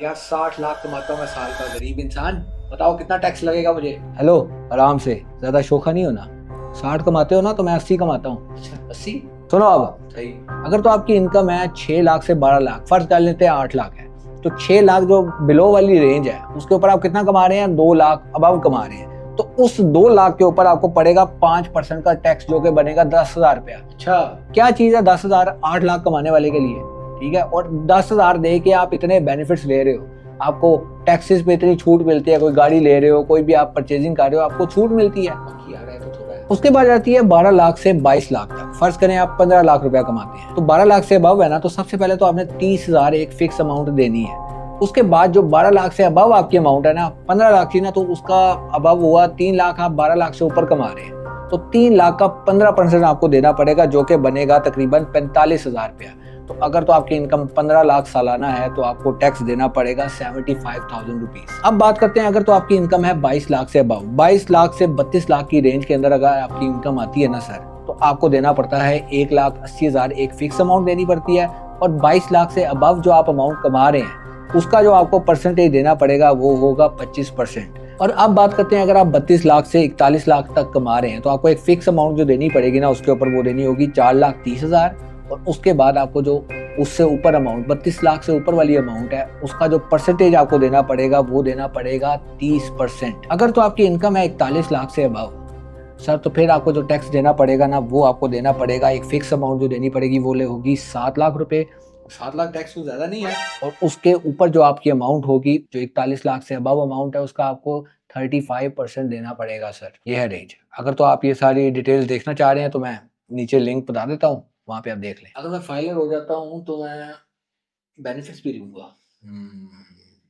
यार 60 लाख कमाता हूँ मैं साल का, गरीब इंसान। बताओ कितना टैक्स लगेगा मुझे। हेलो, आराम से, ज्यादा शोखा नहीं होना। 60 कमाते हो ना, तो मैं 80 कमाता हूँ। अच्छा 80। सुनो अब सही। अगर तो आपकी इनकम है 6 लाख से 12 लाख, फर्ज कर लेते हैं 8 लाख है, तो 6 लाख जो बिलो वाली रेंज है उसके ऊपर आप कितना कमा रहे हैं, 2 लाख अब कमा रहे हैं, तो उस 2 लाख के ऊपर आपको पड़ेगा 5% का टैक्स, जो कि बनेगा 10,000 रुपया। अच्छा, क्या चीज है 10,000 8 लाख कमाने वाले के लिए। ठीक है, और 10,000 दे के आप इतने बेनिफिट्स ले रहे हो, आपको टैक्सेस पे इतनी छूट मिलती है, कोई गाड़ी ले रहे हो, कोई भी आप परचेजिंग कर रहे हो, आपको छूट मिलती है। उसके बाद आती है 12 लाख से 22 लाख तक। फर्ज करें आप 15 लाख रुपया कमाते हैं, तो 12 लाख से अबव है ना, तो सबसे पहले तो आपने 30,000 एक फिक्स अमाउंट देनी है। उसके बाद जो 12 लाख से अबव आपकी अमाउंट है ना, 15 लाख थी ना, तो उसका अबव हुआ 3 लाख, आप 12 लाख से ऊपर कमा रहे हैं, तो 3 लाख का 15% आपको देना पड़ेगा, जो कि बनेगा तकरीबन 45,000 रुपया। तो अगर तो आपकी इनकम 15 लाख सालाना है, तो आपको टैक्स देना पड़ेगा 75,000 रुपीज। अब बात करते हैं अगर तो आपकी इनकम है 22 लाख से अबव, 22 लाख से 32 लाख की रेंज के अंदर अगर आपकी इनकम आती है ना सर, तो आपको देना पड़ता है 1,80,000 एक फिक्स अमाउंट देनी पड़ती है, और 22 लाख से अबव जो आप अमाउंट कमा रहे हैं उसका जो आपको परसेंटेज देना पड़ेगा वो होगा 25%। और अब बात करते हैं अगर आप 32 लाख से 41 लाख तक कमा रहे हैं, तो आपको एक फिक्स अमाउंट जो देनी पड़ेगी ना, उसके ऊपर वो देनी होगी 4,30,000। और उसके बाद आपको जो उससे ऊपर अमाउंट 32 लाख से ऊपर वाली अमाउंट है, उसका जो परसेंटेज आपको देना पड़ेगा वो देना पड़ेगा 30%। अगर तो आपकी इनकम है 41 लाख से अबव सर, तो फिर आपको जो टैक्स देना पड़ेगा ना, वो आपको देना पड़ेगा, एक फिक्स अमाउंट जो देनी पड़ेगी वो ले होगी 7 लाख रुपए। 7 लाख टैक्स तो ज्यादा नहीं है। और उसके ऊपर जो आपकी अमाउंट होगी, जो 41 लाख से अबव अमाउंट है, उसका आपको 35% देना पड़ेगा सर। ये है रेंज। अगर तो आप ये सारी डिटेल्स देखना चाह रहे हैं तो मैं नीचे लिंक बता देता हूँ, वहां पे आप देख लें। अगर मैं फाइलर हो जाता हूँ तो मैं बेनिफिट्स भी लूंगा।